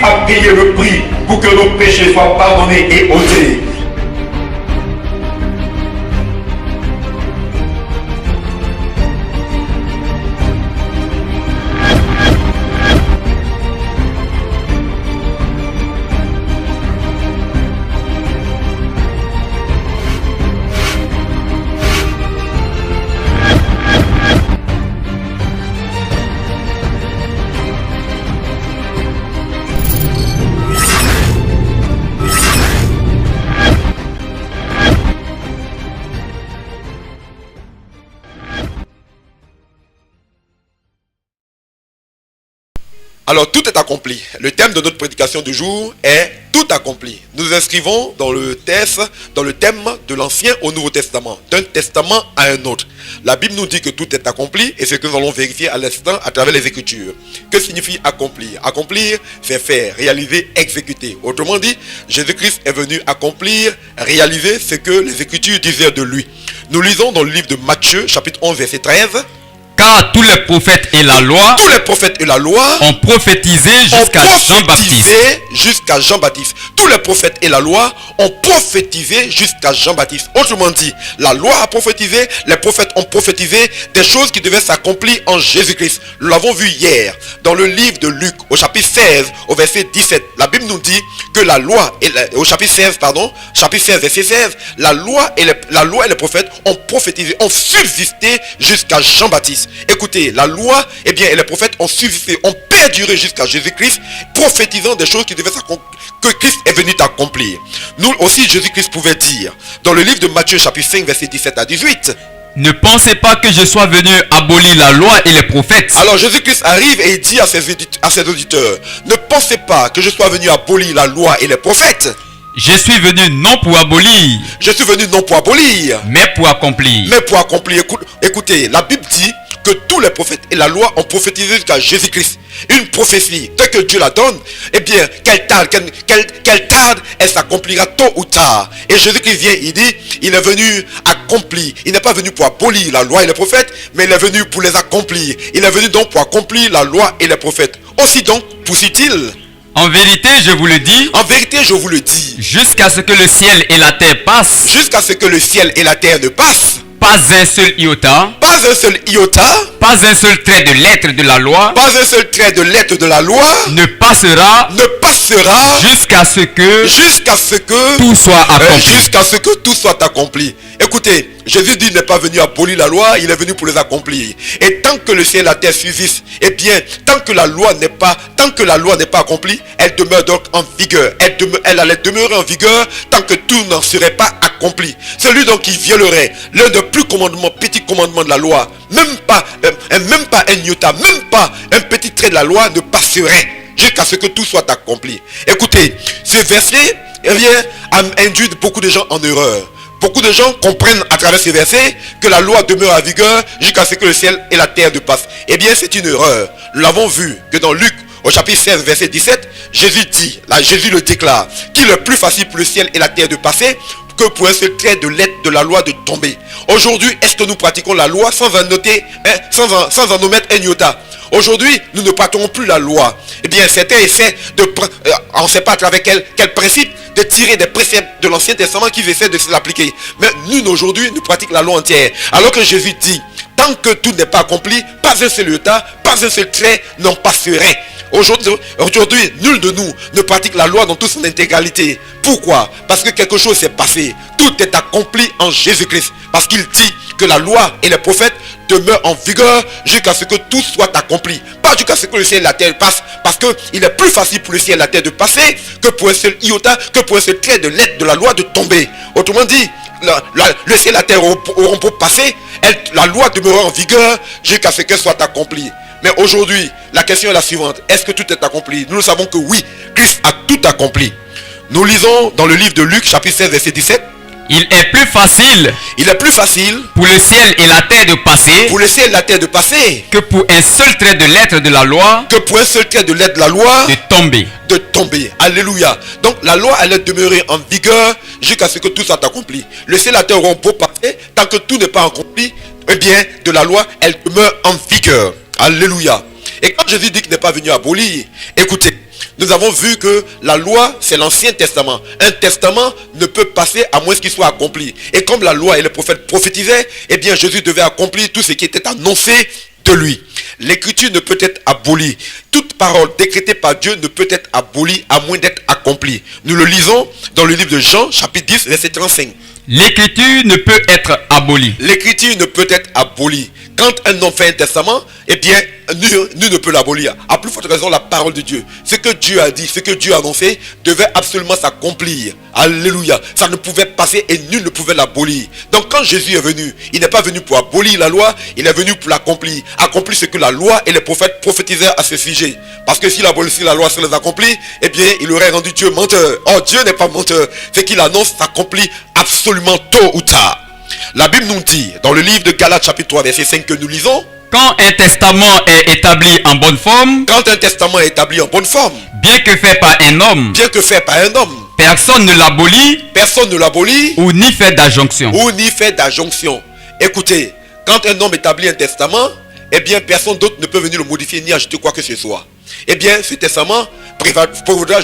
a payé le prix pour que nos péchés soient pardonnés et ôtés. Alors tout est accompli. Le thème de notre prédication du jour est tout accompli. Nous nous inscrivons dans le thème de l'Ancien au Nouveau Testament, d'un testament à un autre. La Bible nous dit que tout est accompli et c'est ce que nous allons vérifier à l'instant à travers les Écritures. Que signifie accomplir? Accomplir, c'est faire, réaliser, exécuter. Autrement dit, Jésus-Christ est venu accomplir, réaliser ce que les Écritures disaient de lui. Nous lisons dans le livre de Matthieu, chapitre 11, verset 13. Car tous les prophètes et la loi ont prophétisé jusqu'à Jean-Baptiste. Tous les prophètes et la loi ont prophétisé jusqu'à Jean-Baptiste. Autrement dit, la loi a prophétisé, les prophètes ont prophétisé des choses qui devaient s'accomplir en Jésus-Christ. Nous l'avons vu hier dans le livre de Luc, au chapitre 16, au verset 17. La Bible nous dit que la loi, au chapitre 16, verset 16, la loi et les prophètes ont prophétisé, ont subsisté jusqu'à Jean-Baptiste. Écoutez, la loi, et les prophètes ont subsisté, ont perduré jusqu'à Jésus-Christ, prophétisant des choses qui devaient s'accomplir, que Christ est venu accomplir. Nous aussi, Jésus-Christ pouvait dire, dans le livre de Matthieu, chapitre 5, verset 17 à 18, ne pensez pas que je sois venu abolir la loi et les prophètes. Alors Jésus-Christ arrive et il dit à ses auditeurs, ne pensez pas que je sois venu abolir la loi et les prophètes. Je suis venu non pour abolir. Mais pour accomplir. Écoutez, la Bible dit que tous les prophètes et la loi ont prophétisé jusqu'à Jésus-Christ. Une prophétie, telle que Dieu la donne, qu'elle tarde, elle s'accomplira tôt ou tard. Et Jésus-Christ vient, il dit, il est venu accomplir. Il n'est pas venu pour abolir la loi et les prophètes, mais il est venu pour les accomplir. Il est venu donc pour accomplir la loi et les prophètes. Aussi donc, poursuit-il. En vérité, je vous le dis. Jusqu'à ce que le ciel et la terre passent. Ne pas un seul iota. Pas un seul trait de lettre de la loi. Ne passera. Jusqu'à ce que tout soit accompli. Écoutez, Jésus dit n'est pas venu abolir la loi, il est venu pour les accomplir. Et tant que le ciel et la terre subsistent, tant que la loi n'est pas accomplie, elle demeure donc en vigueur. Elle allait demeurer en vigueur tant que tout n'en serait pas accompli. Celui donc qui violerait l'un des plus petits commandements de la loi, même pas un iota, même pas un petit trait de la loi ne passerait jusqu'à ce que tout soit accompli. Écoutez, ce verset a induit beaucoup de gens en erreur. Beaucoup de gens comprennent à travers ces versets que la loi demeure en vigueur jusqu'à ce que le ciel et la terre ne passent. C'est une erreur. Nous l'avons vu que dans Luc, au chapitre 16, verset 17, Jésus le déclare, qu'il est plus facile pour le ciel et la terre de passer que pour un seul trait de lettre de la loi de tomber. Aujourd'hui, est-ce que nous pratiquons la loi sans en omettre un iota? Aujourd'hui, nous ne pratiquons plus la loi. Certains essaient on ne sait pas à travers quel principe, de tirer des préceptes de l'Ancien Testament qui essaient de se l'appliquer. Mais nous, aujourd'hui, nous pratiquons la loi entière. Alors que Jésus dit, tant que tout n'est pas accompli, pas un seul iota, pas un seul trait n'en passerait. Aujourd'hui, nul de nous ne pratique la loi dans toute son intégralité. Pourquoi? Parce que quelque chose s'est passé. Tout est accompli en Jésus-Christ. Parce qu'il dit que la loi et les prophètes demeurent en vigueur jusqu'à ce que tout soit accompli. Pas jusqu'à ce que le ciel et la terre passent. Parce qu'il est plus facile pour le ciel et la terre de passer que pour un seul iota, que pour un seul trait de lettre de la loi de tomber. Autrement dit, le ciel et la terre auront beau passer, la loi demeurera en vigueur jusqu'à ce qu'elle soit accomplie. Mais aujourd'hui, la question est la suivante. Est-ce que tout est accompli? Nous savons que oui, Christ a tout accompli. Nous lisons dans le livre de Luc, chapitre 16, verset 17. Il est plus facile pour le ciel et la terre de passer, que pour un seul trait de lettre de la loi, de tomber. Alléluia. Donc la loi allait demeurer en vigueur jusqu'à ce que tout soit accompli. Le ciel et la terre auront beau passer, tant que tout n'est pas accompli, de la loi, elle demeure en vigueur. Alléluia. Et quand Jésus dit qu'il n'est pas venu abolir, écoutez, nous avons vu que la loi, c'est l'Ancien Testament. Un testament ne peut passer à moins qu'il soit accompli. Et comme la loi et les prophètes prophétisaient, eh bien Jésus devait accomplir tout ce qui était annoncé de lui. L'écriture ne peut être abolie. Toute parole décrétée par Dieu ne peut être abolie à moins d'être accomplie. Nous le lisons dans le livre de Jean, chapitre 10, verset 35. L'écriture ne peut être abolie. L'écriture ne peut être abolie. Quand un homme fait un testament, eh bien, nul ne peut l'abolir. À plus forte raison, la parole de Dieu. Ce que Dieu a dit, ce que Dieu a annoncé, devait absolument s'accomplir. Alléluia. Ça ne pouvait passer et nul ne pouvait l'abolir. Donc quand Jésus est venu, il n'est pas venu pour abolir la loi, il est venu pour l'accomplir. Accomplir ce que la loi et les prophètes prophétisaient à ce sujet. Parce que s'il abolissait la loi sans les accomplir, eh bien, il aurait rendu Dieu menteur. Oh, Dieu n'est pas menteur. Ce qu'il annonce s'accomplit absolument tôt ou tard. La Bible nous dit, dans le livre de Galates chapitre 3, verset 5 que nous lisons, quand un testament est établi en bonne forme, bien que fait par un homme, personne ne l'abolit, ou n'y fait d'adjonction. Écoutez, quand un homme établit un testament, eh bien personne d'autre ne peut venir le modifier ni ajouter quoi que ce soit. Eh bien ce testament prévaudra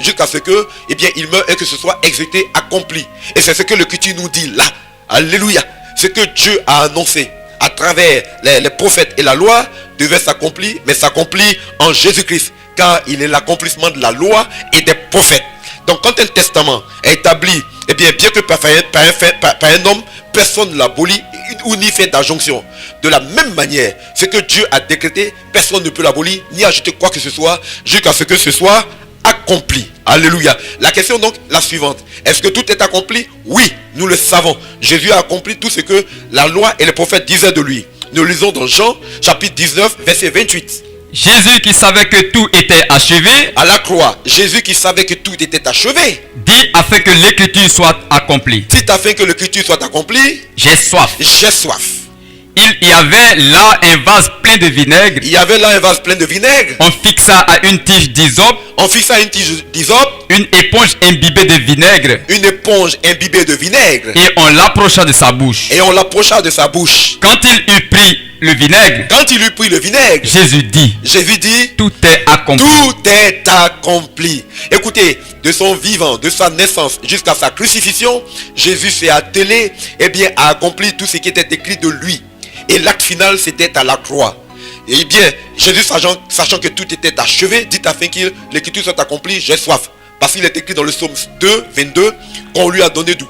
jusqu'à ce que, eh bien il meure et que ce soit exécuté, accompli. Et c'est ce que l'Écriture nous dit là. Alléluia. Ce que Dieu a annoncé à travers les prophètes et la loi devait s'accomplir, mais s'accomplit en Jésus-Christ, car il est l'accomplissement de la loi et des prophètes. Donc quand un testament est établi, eh bien que par un homme, personne ne l'abolit ou n'y fait d'adjonction. De la même manière, ce que Dieu a décrété, personne ne peut l'abolir ni ajouter quoi que ce soit jusqu'à ce que ce soit accompli. Alléluia. La question donc la suivante. Est-ce que tout est accompli? Oui, nous le savons. Jésus a accompli tout ce que la loi et les prophètes disaient de lui. Nous lisons dans Jean chapitre 19 verset 28. Jésus qui savait que tout était achevé à la croix. Jésus qui savait que tout était achevé dit afin que l'écriture soit accomplie. Dit afin que l'écriture soit accomplie. J'ai soif. J'ai soif. Il y avait là un vase plein de vinaigre. On fixa à une tige d'hysope. Une éponge imbibée de vinaigre. Et on l'approcha de sa bouche. Quand il eut pris le vinaigre, Jésus dit, tout est accompli. Écoutez, de son vivant, de sa naissance jusqu'à sa crucifixion, Jésus s'est attelé, eh bien, à accomplir tout ce qui était écrit de lui. Et l'acte final, c'était à la croix. Et bien, Jésus, sachant que tout était achevé, dit afin que l'écriture soit accomplie, j'ai soif. Parce qu'il est écrit dans le psaume 2, 22, qu'on lui a donné du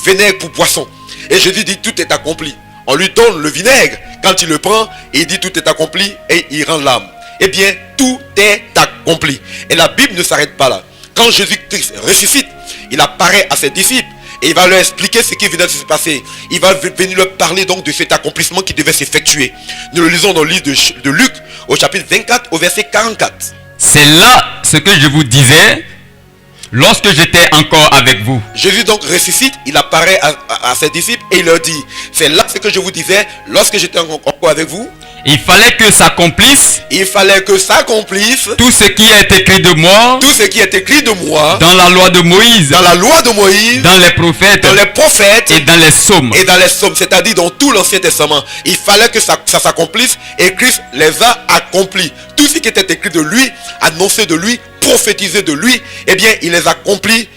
vinaigre pour boisson. Et Jésus dit, tout est accompli. On lui donne le vinaigre, quand il le prend, et il dit, tout est accompli, et il rend l'âme. Eh bien, tout est accompli. Et la Bible ne s'arrête pas là. Quand Jésus-Christ ressuscite, il apparaît à ses disciples. Et il va leur expliquer ce qui venait de se passer. Il va venir leur parler donc de cet accomplissement qui devait s'effectuer. Nous le lisons dans le livre de Luc, au chapitre 24, au verset 44. C'est là ce que je vous disais lorsque j'étais encore avec vous. Jésus donc ressuscite, il apparaît à ses disciples et il leur dit, c'est là ce que je vous disais lorsque j'étais encore avec vous. Il fallait que s'accomplisse. Tout ce qui est écrit de moi. Dans la loi de Moïse. Dans les prophètes. Et dans les psaumes. C'est-à-dire dans tout l'Ancien Testament. Il fallait que ça s'accomplisse et Christ les a accomplis. Tout ce qui était écrit de lui, annoncé de lui, prophétisé de lui, eh bien, il les a accomplis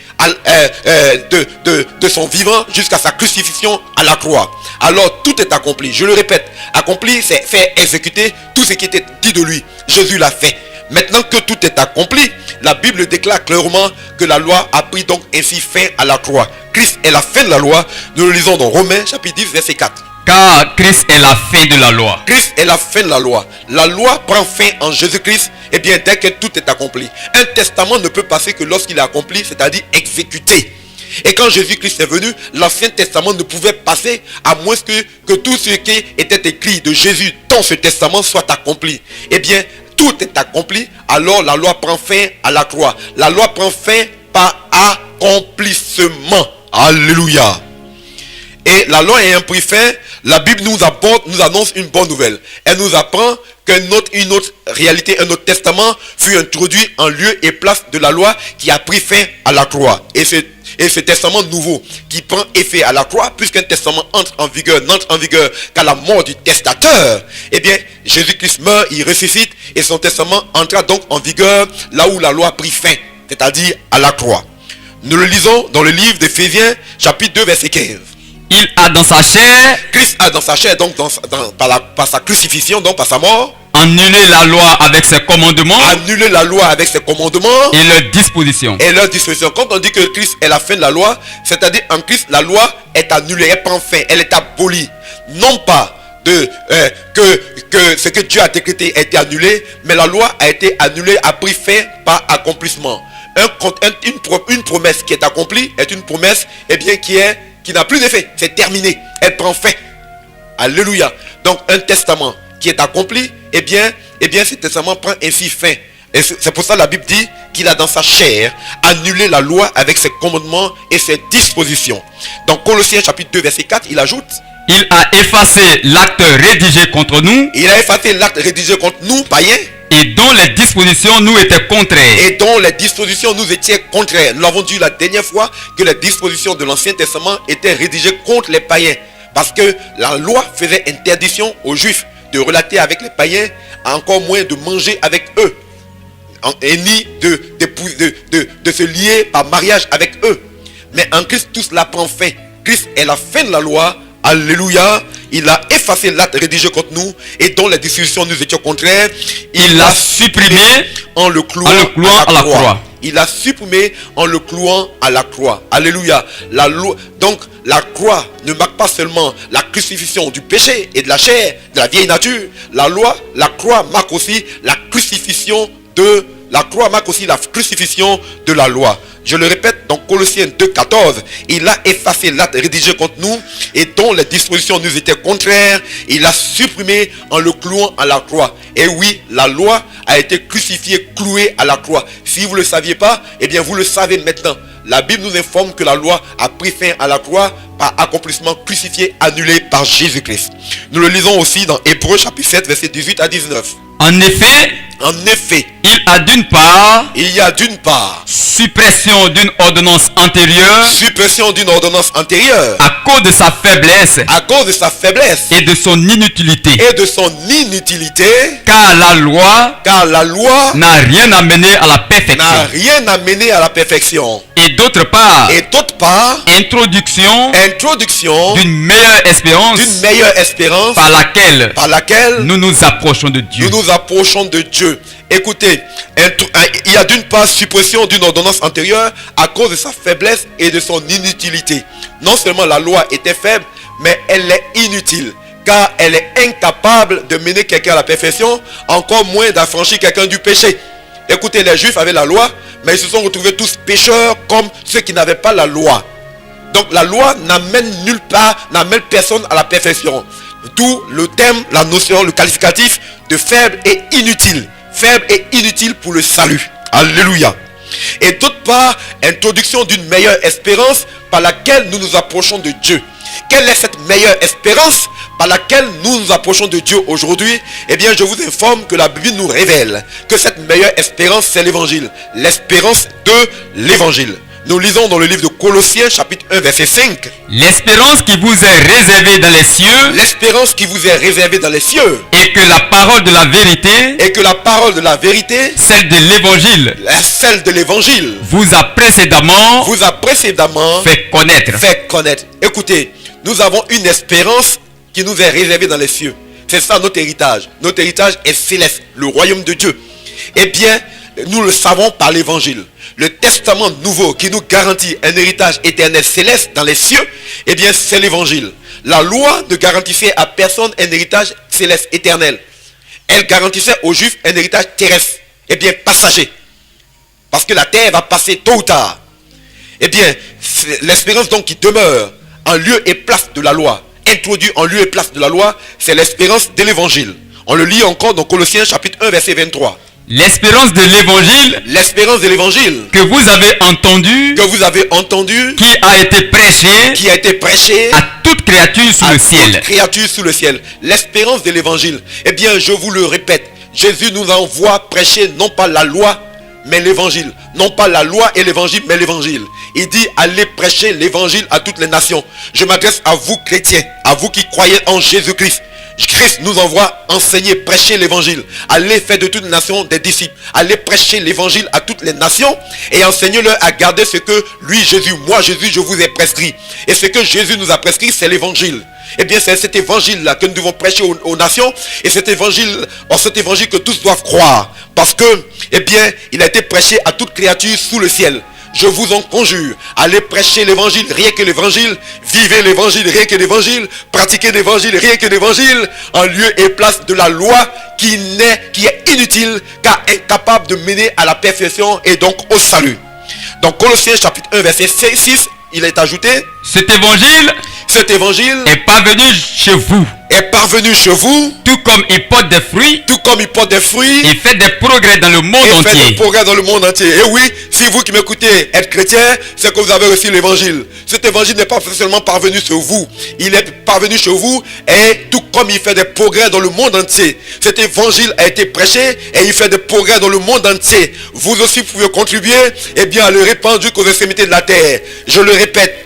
de son vivant jusqu'à sa crucifixion à la croix. Alors tout est accompli. Je le répète, accompli, c'est faire exécuter tout ce qui était dit de lui. Jésus l'a fait. Maintenant que tout est accompli, la Bible déclare clairement que la loi a pris donc ainsi fin à la croix. Christ est la fin de la loi. Nous le lisons dans Romains chapitre 10 verset 4. Car Christ est la fin de la loi. Christ est la fin de la loi. La loi prend fin en Jésus-Christ, et bien dès que tout est accompli. Un testament ne peut passer que lorsqu'il est accompli, c'est-à-dire exécuté. Et quand Jésus-Christ est venu, l'Ancien Testament ne pouvait passer à moins que tout ce qui était écrit de Jésus dans ce testament soit accompli. Eh bien, tout est accompli, alors la loi prend fin à la croix. La loi prend fin par accomplissement. Alléluia. Et la loi ayant pris fin, la Bible nous annonce une bonne nouvelle. Elle nous apprend qu'une autre réalité, un autre testament fut introduit en lieu et place de la loi qui a pris fin à la croix. Et Et ce testament nouveau qui prend effet à la croix, puisqu'un testament n'entre en vigueur qu'à la mort du testateur, eh bien, Jésus-Christ meurt, il ressuscite, et son testament entra donc en vigueur là où la loi a pris fin, c'est-à-dire à la croix. Nous le lisons dans le livre d'Éphésiens, chapitre 2, verset 15. Il a dans sa chair, Christ a dans sa chair, donc par sa crucifixion, donc par sa mort, annulé la loi avec ses commandements, annuler la loi avec ses commandements et leurs dispositions. Quand on dit que Christ est la fin de la loi, c'est-à-dire en Christ la loi est annulée, elle prend fin, elle est abolie. Non pas que ce que Dieu a décrété a été annulé, mais la loi a été annulée, a pris fin par accomplissement. Une promesse qui est accomplie est une promesse qui n'a plus d'effet, c'est terminé, elle prend fin. Alléluia. Donc un testament qui est accompli, eh bien ce testament prend ainsi fin. Et c'est pour ça que la Bible dit qu'il a dans sa chair annulé la loi avec ses commandements et ses dispositions. Dans Colossiens chapitre 2 verset 4, il ajoute: il a effacé l'acte rédigé contre nous. Il a effacé l'acte rédigé contre nous, païens. Et dont les dispositions nous étaient contraires. Et dont les dispositions nous étaient contraires. Nous l'avons dit la dernière fois que les dispositions de l'Ancien Testament étaient rédigées contre les païens. Parce que la loi faisait interdiction aux Juifs de relater avec les païens, encore moins de manger avec eux. Et ni de se lier par mariage avec eux. Mais en Christ, tout cela prend fin. Christ est la fin de la loi. Alléluia. Il a effacé l'acte rédigé contre nous et dont les dispositions nous étaient contraires. Il l'a supprimé en le clouant à la croix. Il l'a supprimé en le clouant à la croix. Alléluia. La loi, donc la croix ne marque pas seulement la crucifixion du péché et de la chair, de la vieille nature. La croix marque aussi la crucifixion de la loi. Je le répète, dans Colossiens 2,14, il a effacé l'acte rédigé contre nous et dont les dispositions nous étaient contraires. Il l'a supprimé en le clouant à la croix. Et oui, la loi a été crucifiée, clouée à la croix. Si vous ne le saviez pas, eh bien vous le savez maintenant. La Bible nous informe que la loi a pris fin à la croix par accomplissement crucifié, annulé par Jésus-Christ. Nous le lisons aussi dans Hébreux chapitre 7, verset 18 à 19. En effet, il y a d'une part suppression d'une ordonnance antérieure à cause de sa faiblesse et de son inutilité, car la loi n'a rien amené à la perfection, et d'autre part introduction d'une meilleure espérance par laquelle nous nous approchons de Dieu. Écoutez, il y a d'une part suppression d'une ordonnance antérieure à cause de sa faiblesse et de son inutilité. Non seulement la loi était faible, mais elle est inutile, car elle est incapable de mener quelqu'un à la perfection, encore moins d'affranchir quelqu'un du péché. Écoutez, les Juifs avaient la loi, mais ils se sont retrouvés tous pécheurs comme ceux qui n'avaient pas la loi. Donc la loi n'amène personne à la perfection. D'où le thème, la notion, le qualificatif de faible et inutile. Faible et inutile pour le salut. Alléluia. Et d'autre part, introduction d'une meilleure espérance par laquelle nous nous approchons de Dieu. Quelle est cette meilleure espérance par laquelle nous nous approchons de Dieu aujourd'hui? Eh bien, je vous informe que la Bible nous révèle que cette meilleure espérance, c'est l'évangile. L'espérance de l'évangile. Nous lisons dans le livre de Colossiens chapitre 1 verset 5. L'espérance qui vous est réservée dans les cieux. L'espérance qui vous est réservée dans les cieux. Et que la parole de la vérité. Celle de l'évangile. Vous a précédemment. Fait connaître. Écoutez, nous avons une espérance qui nous est réservée dans les cieux. C'est ça notre héritage. Notre héritage est céleste, le royaume de Dieu. Eh bien, nous le savons par l'évangile. Le testament nouveau qui nous garantit un héritage éternel céleste dans les cieux, eh bien c'est l'évangile. La loi ne garantissait à personne un héritage céleste éternel. Elle garantissait aux Juifs un héritage terrestre, eh bien passager. Parce que la terre va passer tôt ou tard. Eh bien, l'espérance donc qui demeure en lieu et place de la loi, introduit en lieu et place de la loi, c'est l'espérance de l'évangile. On le lit encore dans Colossiens chapitre 1 verset 23. L'espérance de l'évangile que vous avez entendu, qui a été prêché à toute créature sous le ciel. L'espérance de l'évangile. Eh bien, je vous le répète, Jésus nous envoie prêcher non pas la loi, mais l'évangile. Non pas la loi et l'évangile, mais l'évangile. Il dit, allez prêcher l'évangile à toutes les nations. Je m'adresse à vous chrétiens, à vous qui croyez en Jésus-Christ. Christ nous envoie enseigner, prêcher l'évangile. Allez faire de toutes les nations des disciples. Allez prêcher l'évangile à toutes les nations et enseignez-leur à garder ce que lui, Jésus, moi Jésus, je vous ai prescrit. Et ce que Jésus nous a prescrit, c'est l'évangile. Eh bien, c'est cet évangile-là que nous devons prêcher aux nations. Et cet évangile que tous doivent croire. Parce que, eh bien, il a été prêché à toute créature sous le ciel. Je vous en conjure, allez prêcher l'évangile, rien que l'évangile, vivez l'évangile, rien que l'évangile, pratiquez l'évangile, rien que l'évangile, en lieu et place de la loi qui est inutile, car incapable de mener à la perfection et donc au salut. Dans Colossiens chapitre 1 verset 6, il est ajouté, cet évangile est parvenu chez vous. Tout comme il porte des fruits. Il fait des progrès dans le monde entier. Et oui, si vous qui m'écoutez êtes chrétien, c'est que vous avez reçu l'évangile. Cet évangile n'est pas seulement parvenu sur vous. Il est parvenu chez vous et tout comme il fait des progrès dans le monde entier. Cet évangile a été prêché et il fait des progrès dans le monde entier. Vous aussi pouvez contribuer à le répandre jusqu'aux extrémités de la terre. Je le répète.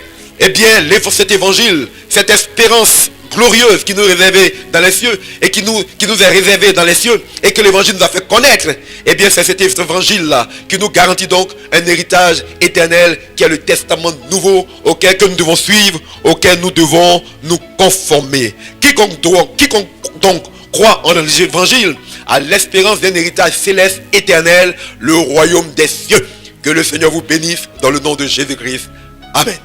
Cet évangile, cette espérance glorieuse qui nous est réservée dans les cieux et qui nous est réservée dans les cieux et que l'évangile nous a fait connaître, c'est cet évangile-là qui nous garantit donc un héritage éternel qui est le testament nouveau auquel que nous devons suivre, auquel nous devons nous conformer. Quiconque donc croit en l'évangile a l'espérance d'un héritage céleste éternel, le royaume des cieux. Que le Seigneur vous bénisse dans le nom de Jésus-Christ. Amen.